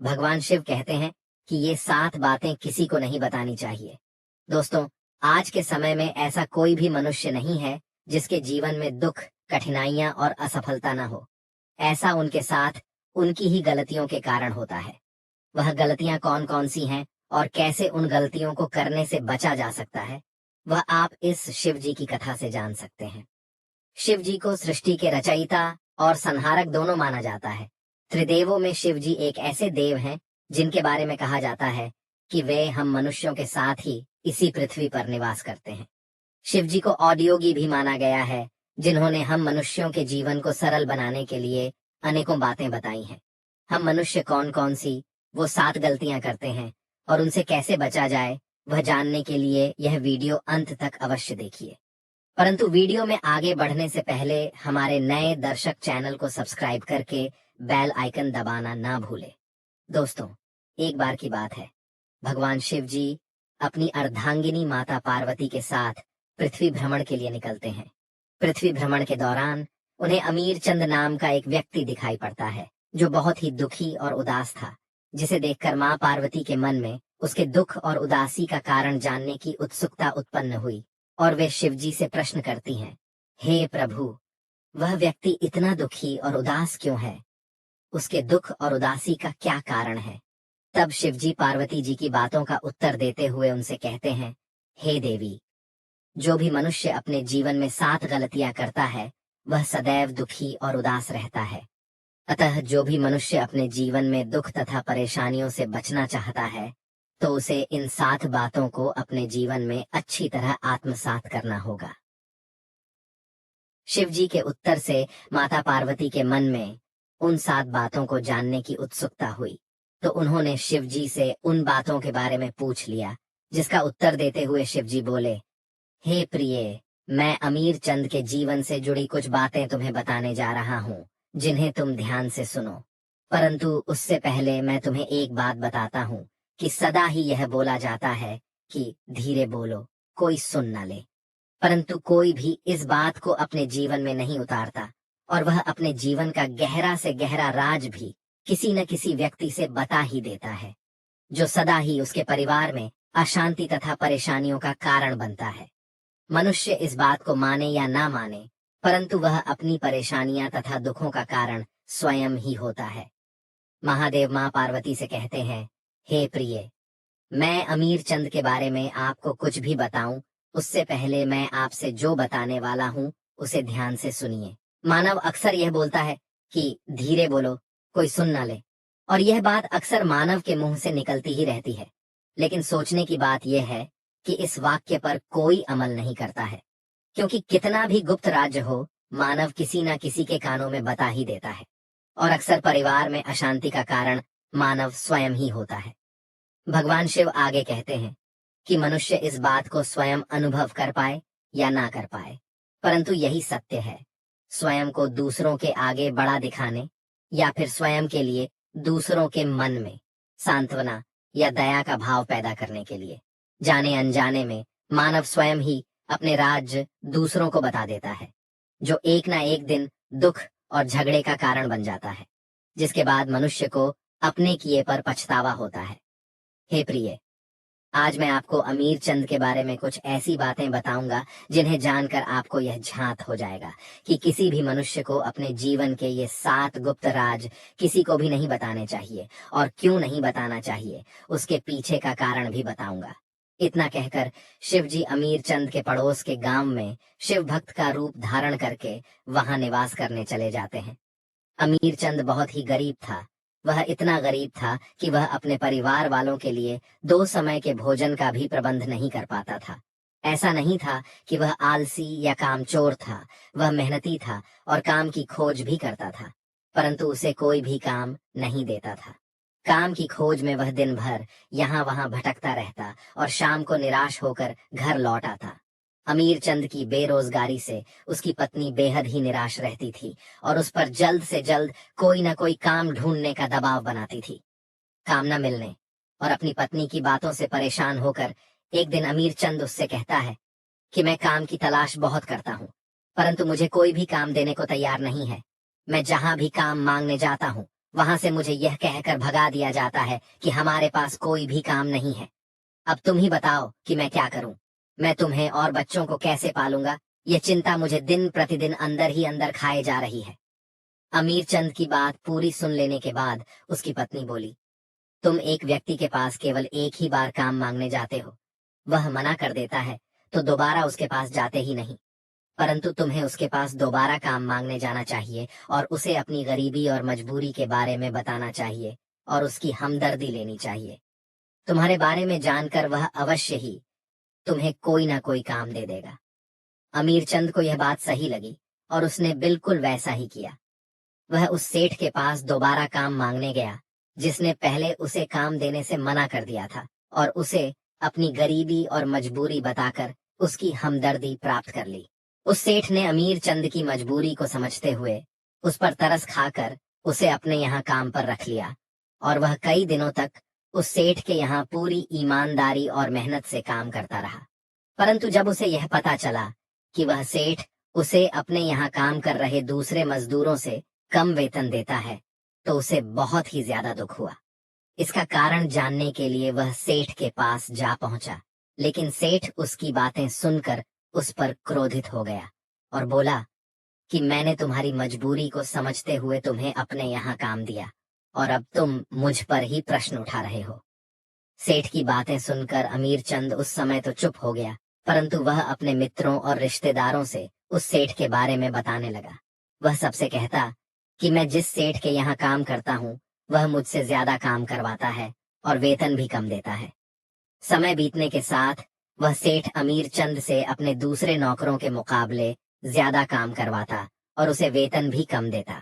भगवान शिव कहते हैं कि ये 7 बातें किसी को नहीं बतानी चाहिए। दोस्तों, आज के समय में ऐसा कोई भी मनुष्य नहीं है जिसके जीवन में दुख, कठिनाइयां और असफलता न हो। ऐसा उनके साथ उनकी ही गलतियों के कारण होता है। वह गलतियां कौन कौन सी हैं और कैसे उन गलतियों को करने से बचा जा सकता है, वह आप इस शिव जी की कथा से जान सकते हैं। शिव जी को सृष्टि के रचयिता और संहारक दोनों माना जाता है। त्रिदेवों में शिव जी एक ऐसे देव हैं जिनके बारे में कहा जाता है कि वे हम मनुष्यों के साथ ही इसी पृथ्वी पर निवास करते हैं। शिव जी को औद्योगी भी माना गया है, जिन्होंने हम मनुष्यों के जीवन को सरल बनाने के लिए अनेकों बातें बताई हैं। हम मनुष्य कौन कौन सी वो 7 गलतियां करते हैं और उनसे कैसे बचा जाए, वह जानने के लिए यह वीडियो अंत तक अवश्य देखिए। परंतु वीडियो में आगे बढ़ने से पहले हमारे नए दर्शक चैनल को सब्सक्राइब करके बेल आइकन दबाना ना भूले। दोस्तों, एक बार की बात है, भगवान शिव जी अपनी अर्धांगिनी माता पार्वती के साथ पृथ्वी भ्रमण के लिए निकलते हैं। पृथ्वी भ्रमण के दौरान उन्हें अमीर चंद नाम का एक व्यक्ति दिखाई पड़ता है, जो बहुत ही दुखी और उदास था, जिसे देखकर मां पार्वती के मन में उसके दुख और उदासी का कारण जानने की उत्सुकता उत्पन्न हुई और वे शिव जी से प्रश्न करती हैं, हे प्रभु, वह व्यक्ति इतना दुखी और उदास क्यों है? उसके दुख और उदासी का क्या कारण है? तब शिव जी पार्वती जी की बातों का उत्तर देते हुए उनसे कहते हैं, हे देवी, जो भी मनुष्य अपने जीवन में 7 गलतियां करता है, वह सदैव दुखी और उदास रहता है। अतः जो भी मनुष्य अपने जीवन में दुख तथा परेशानियों से बचना चाहता है, तो उसे इन 7 बातों को अपने जीवन में अच्छी तरह आत्मसात करना होगा। शिव जी के उत्तर से माता पार्वती के मन में उन 7 बातों को जानने की उत्सुकता हुई, तो उन्होंने शिव जी से उन बातों के बारे में पूछ लिया, जिसका उत्तर देते हुए शिव जी बोले, हे प्रिय, मैं अमीर चंद के जीवन से जुड़ी कुछ बातें तुम्हें बताने जा रहा हूँ, जिन्हें तुम ध्यान से सुनो। परंतु उससे पहले मैं तुम्हें एक बात बताता हूँ कि सदा ही यह बोला जाता है कि धीरे बोलो, कोई सुन न ले। परंतु कोई भी इस बात को अपने जीवन में नहीं उतारता और वह अपने जीवन का गहरा से गहरा राज भी किसी न किसी व्यक्ति से बता ही देता है, जो सदा ही उसके परिवार में अशांति तथा परेशानियों का कारण बनता है। मनुष्य इस बात को माने या ना माने, परंतु वह अपनी परेशानियां तथा दुखों का कारण स्वयं ही होता है। महादेव मां पार्वती से कहते हैं, हे प्रिय, मैं अमीर चंद के बारे में आपको कुछ भी बताऊं, उससे पहले मैं आपसे जो बताने वाला हूं उसे ध्यान से सुनिए। मानव अक्सर यह बोलता है कि धीरे बोलो, कोई सुन ना ले, और यह बात अक्सर मानव के मुंह से निकलती ही रहती है। लेकिन सोचने की बात यह है कि इस वाक्य पर कोई अमल नहीं करता है, क्योंकि कितना भी गुप्त राज्य हो, मानव किसी न किसी के कानों में बता ही देता है, और अक्सर परिवार में अशांति का कारण मानव स्वयं ही होता है। भगवान शिव आगे कहते हैं कि मनुष्य इस बात को स्वयं अनुभव कर पाए या ना कर पाए, परंतु यही सत्य है। स्वयं को दूसरों के आगे बड़ा दिखाने या फिर स्वयं के लिए दूसरों के मन में सांत्वना या दया का भाव पैदा करने के लिए जाने अनजाने में मानव स्वयं ही अपने राज्य दूसरों को बता देता है, जो एक ना एक दिन दुख और झगड़े का कारण बन जाता है, जिसके बाद मनुष्य को अपने किए पर पछतावा होता है। हे प्रिय, आज मैं आपको अमीर चंद के बारे में कुछ ऐसी बातें बताऊंगा जिन्हें जानकर आपको यह झांत हो जाएगा कि किसी भी मनुष्य को अपने जीवन के ये 7 गुप्त राज किसी को भी नहीं बताने चाहिए, और क्यों नहीं बताना चाहिए उसके पीछे का कारण भी बताऊंगा। इतना कहकर शिव जी अमीर चंद के पड़ोस के गांव में शिव भक्त का रूप धारण करके वहां निवास करने चले जाते हैं। अमीर चंद बहुत ही गरीब था। वह इतना गरीब था कि वह अपने परिवार वालों के लिए 2 समय के भोजन का भी प्रबंध नहीं कर पाता था। ऐसा नहीं था कि वह आलसी या कामचोर था, वह मेहनती था और काम की खोज भी करता था, परंतु उसे कोई भी काम नहीं देता था। काम की खोज में वह दिन भर यहाँ वहां भटकता रहता और शाम को निराश होकर घर लौट आता। अमीर चंद की बेरोजगारी से उसकी पत्नी बेहद ही निराश रहती थी और उस पर जल्द से जल्द कोई न कोई काम ढूंढने का दबाव बनाती थी। काम न मिलने और अपनी पत्नी की बातों से परेशान होकर एक दिन अमीर चंद उससे कहता है कि मैं काम की तलाश बहुत करता हूँ, परंतु मुझे कोई भी काम देने को तैयार नहीं है। मैं जहां भी काम मांगने जाता हूँ, वहां से मुझे यह कहकर भगा दिया जाता है कि हमारे पास कोई भी काम नहीं है। अब तुम ही बताओ कि मैं क्या करूं। मैं तुम्हें और बच्चों को कैसे पालूंगा? यह चिंता मुझे दिन प्रतिदिन अंदर ही अंदर खाए जा रही है। अमीर चंद की बात पूरी सुन लेने के बाद उसकी पत्नी बोली, तुम एक व्यक्ति के पास केवल एक ही बार काम मांगने जाते हो, वह मना कर देता है तो दोबारा उसके पास जाते ही नहीं, परंतु तुम्हें उसके पास दोबारा काम मांगने जाना चाहिए और उसे अपनी गरीबी और मजबूरी के बारे में बताना चाहिए और उसकी हमदर्दी लेनी चाहिए। तुम्हारे बारे में जानकर वह अवश्य ही तुम्हें कोई ना कोई काम दे देगा। अमीर चंद को यह बात सही लगी और उसने बिल्कुल वैसा ही किया। वह उस सेठ के पास दोबारा काम मांगने गया जिसने पहले उसे काम देने से मना कर दिया था और उसे अपनी गरीबी और मजबूरी बताकर उसकी हमदर्दी प्राप्त कर ली। उस सेठ ने अमीर चंद की मजबूरी को समझते हुए उस पर तरस खाकर उसे अपने यहाँ काम पर रख लिया और वह कई दिनों तक उस सेठ के यहाँ पूरी ईमानदारी और मेहनत से काम करता रहा। परंतु जब उसे यह पता चला कि वह सेठ उसे अपने यहाँ काम कर रहे दूसरे मजदूरों से कम वेतन देता है तो उसे बहुत ही ज्यादा दुख हुआ। इसका कारण जानने के लिए वह सेठ के पास जा पहुंचा, लेकिन सेठ उसकी बातें सुनकर उस पर क्रोधित हो गया और बोला कि मैंने तुम्हारी मजबूरी को समझते हुए तुम्हें अपने यहाँ काम दिया और अब तुम मुझ पर ही प्रश्न उठा रहे हो। सेठ की बातें सुनकर अमीर चंद उस समय तो चुप हो गया, परंतु वह अपने मित्रों और रिश्तेदारों से उस सेठ के बारे में बताने लगा। वह सबसे कहता कि मैं जिस सेठ के यहाँ काम करता हूँ वह मुझसे ज्यादा काम करवाता है और वेतन भी कम देता है। समय बीतने के साथ वह सेठ अमीर चंद से अपने दूसरे नौकरों के मुकाबले ज्यादा काम करवाता और उसे वेतन भी कम देता।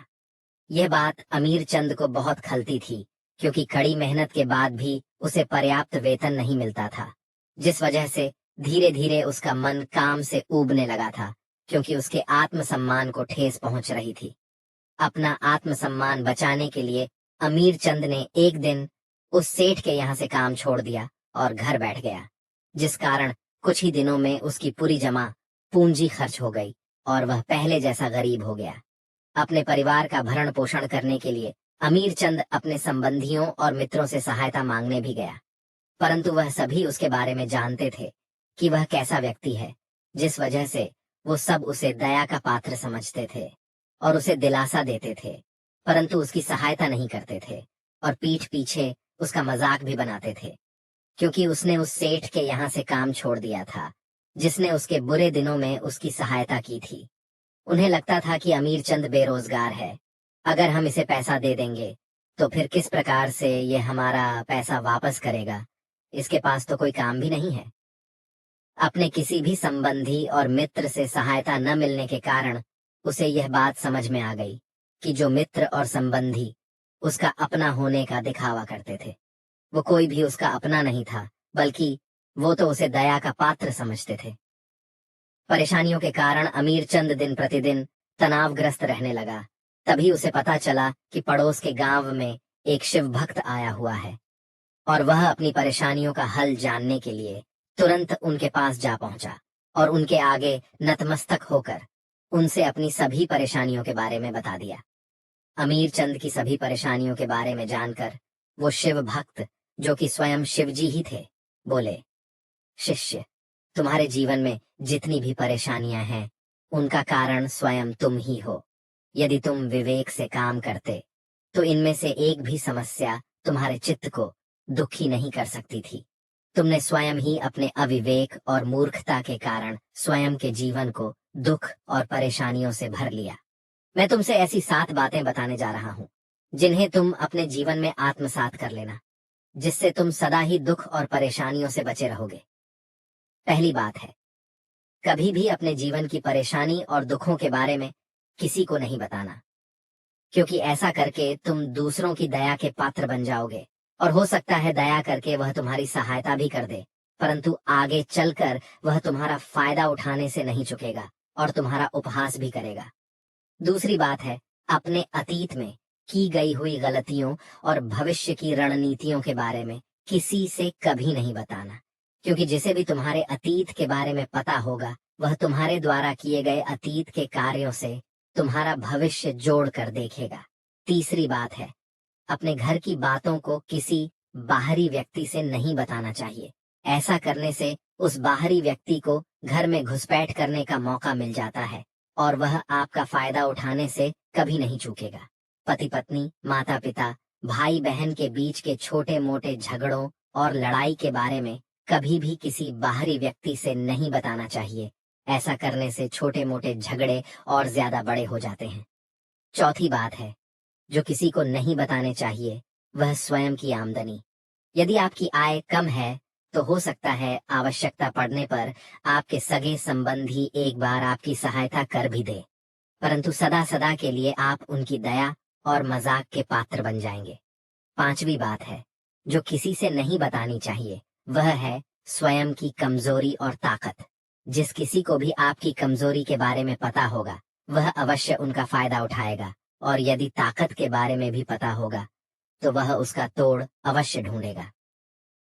यह बात अमीर चंद को बहुत खलती थी, क्योंकि कड़ी मेहनत के बाद भी उसे पर्याप्त वेतन नहीं मिलता था, जिस वजह से धीरे धीरे उसका मन काम से ऊबने लगा था, क्योंकि उसके आत्मसम्मान को ठेस पहुंच रही थी। अपना आत्मसम्मान बचाने के लिए अमीर चंद ने एक दिन उस सेठ के यहाँ से काम छोड़ दिया और घर बैठ गया, जिस कारण कुछ ही दिनों में उसकी पूरी जमा पूंजी खर्च हो गई और वह पहले जैसा गरीब हो गया। अपने परिवार का भरण पोषण करने के लिए अमीर चंद अपने संबंधियों और मित्रों से सहायता मांगने भी गया, परंतु वह सभी उसके बारे में जानते थे कि वह कैसा व्यक्ति है, जिस वजह से वो सब उसे दया का पात्र समझते थे और उसे दिलासा देते थे, परंतु उसकी सहायता नहीं करते थे और पीठ पीछे उसका मजाक भी बनाते थे, क्योंकि उसने उस सेठ के यहाँ से काम छोड़ दिया था जिसने उसके बुरे दिनों में उसकी सहायता की थी। उन्हें लगता था कि अमीर चंद बेरोजगार है, अगर हम इसे पैसा दे देंगे तो फिर किस प्रकार से ये हमारा पैसा वापस करेगा, इसके पास तो कोई काम भी नहीं है। अपने किसी भी संबंधी और मित्र से सहायता न मिलने के कारण उसे यह बात समझ में आ गई कि जो मित्र और संबंधी उसका अपना होने का दिखावा करते थे, वो कोई भी उसका अपना नहीं था, बल्कि वो तो उसे दया का पात्र समझते थे। परेशानियों के कारण अमीर चंद दिन प्रतिदिन तनावग्रस्त रहने लगा। तभी उसे पता चला कि पड़ोस के गांव में एक शिव भक्त आया हुआ है और वह अपनी परेशानियों का हल जानने के लिए तुरंत उनके पास जा पहुंचा और उनके आगे नतमस्तक होकर उनसे अपनी सभी परेशानियों के बारे में बता दिया। अमीर चंद की सभी परेशानियों के बारे में जानकर वो शिव भक्त, जो कि स्वयं शिव जी ही थे, बोले, शिष्य, तुम्हारे जीवन में जितनी भी परेशानियां हैं उनका कारण स्वयं तुम ही हो। यदि तुम विवेक से काम करते तो इनमें से एक भी समस्या तुम्हारे चित्त को दुखी नहीं कर सकती थी। तुमने स्वयं ही अपने अविवेक और मूर्खता के कारण स्वयं के जीवन को दुख और परेशानियों से भर लिया। मैं तुमसे ऐसी 7 बातें बताने जा रहा हूँ जिन्हें तुम अपने जीवन में आत्मसात कर लेना, जिससे तुम सदा ही दुख और परेशानियों से बचे रहोगे। पहली बात है, कभी भी अपने जीवन की परेशानी और दुखों के बारे में किसी को नहीं बताना, क्योंकि ऐसा करके तुम दूसरों की दया के पात्र बन जाओगे और हो सकता है दया करके वह तुम्हारी सहायता भी कर दे, परंतु आगे चलकर वह तुम्हारा फायदा उठाने से नहीं चुकेगा और तुम्हारा उपहास भी करेगा। दूसरी बात है, अपने अतीत में की गई हुई गलतियों और भविष्य की रणनीतियों के बारे में किसी से कभी नहीं बताना, क्योंकि जिसे भी तुम्हारे अतीत के बारे में पता होगा वह तुम्हारे द्वारा किए गए अतीत के कार्यों से तुम्हारा भविष्य जोड़ कर देखेगा। तीसरी बात है, अपने घर की बातों को किसी बाहरी व्यक्ति से नहीं बताना चाहिए। ऐसा करने से उस बाहरी व्यक्ति को घर में घुसपैठ करने का मौका मिल जाता है और वह आपका फायदा उठाने से कभी नहीं चूकेगा। पति पत्नी, माता पिता, भाई बहन के बीच के छोटे मोटे झगड़ों और लड़ाई के बारे में कभी भी किसी बाहरी व्यक्ति से नहीं बताना चाहिए। ऐसा करने से छोटे मोटे झगड़े और ज्यादा बड़े हो जाते हैं। चौथी बात है जो किसी को नहीं बताने चाहिए, वह स्वयं की आमदनी। यदि आपकी आय कम है तो हो सकता है आवश्यकता पड़ने पर आपके सगे संबंधी एक बार आपकी सहायता कर भी दे, परंतु सदा सदा के लिए आप उनकी दया और मजाक के पात्र बन जाएंगे। पांचवी बात है जो किसी से नहीं बतानी चाहिए, वह है स्वयं की कमजोरी और ताकत। जिस किसी को भी आपकी कमजोरी के बारे में पता होगा वह अवश्य उनका फायदा उठाएगा, और यदि ताकत के बारे में भी पता होगा तो वह उसका तोड़ अवश्य ढूंढेगा।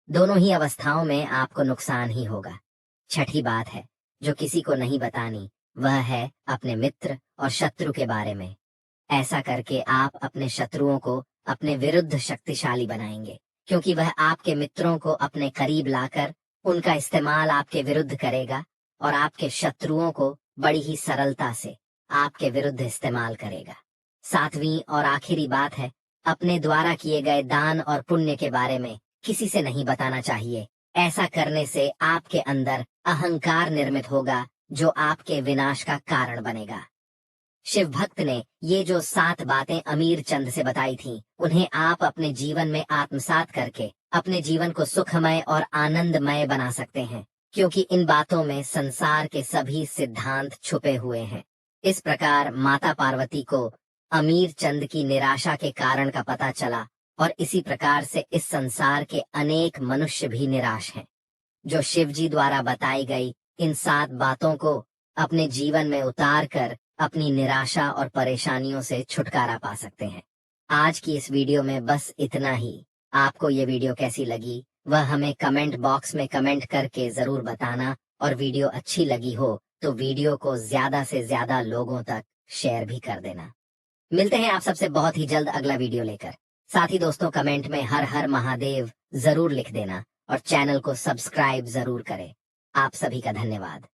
दोनों ही अवस्थाओं में आपको नुकसान ही होगा। छठी बात है जो किसी को नहीं बतानी, वह है अपने मित्र और शत्रु के बारे में। ऐसा करके आप अपने शत्रुओं को अपने विरुद्ध शक्तिशाली बनाएंगे, क्योंकि वह आपके मित्रों को अपने करीब लाकर उनका इस्तेमाल आपके विरुद्ध करेगा और आपके शत्रुओं को बड़ी ही सरलता से आपके विरुद्ध इस्तेमाल करेगा। सातवीं और आखिरी बात है अपने द्वारा किए गए दान और पुण्य के बारे में किसी से नहीं बताना चाहिए। ऐसा करने से आपके अंदर अहंकार निर्मित होगा जो आपके विनाश का कारण बनेगा। शिव भक्त ने ये जो 7 बातें अमीर चंद से बताई थीं, उन्हें आप अपने जीवन में आत्मसात करके अपने जीवन को सुखमय और आनंदमय बना सकते हैं, क्योंकि इन बातों में संसार के सभी सिद्धांत छुपे हुए हैं। इस प्रकार माता पार्वती को अमीर चंद की निराशा के कारण का पता चला, और इसी प्रकार से इस संसार के अनेक मनुष्य भी निराश हैं, जो शिव जी द्वारा बताई गई इन 7 बातों को अपने जीवन में उतार कर अपनी निराशा और परेशानियों से छुटकारा पा सकते हैं। आज की इस वीडियो में बस इतना ही। आपको ये वीडियो कैसी लगी वह हमें कमेंट बॉक्स में कमेंट करके जरूर बताना, और वीडियो अच्छी लगी हो तो वीडियो को ज्यादा से ज्यादा लोगों तक शेयर भी कर देना। मिलते हैं आप सबसे बहुत ही जल्द अगला वीडियो लेकर। साथ ही दोस्तों कमेंट में हर हर महादेव जरूर लिख देना और चैनल को सब्सक्राइब जरूर करें। आप सभी का धन्यवाद।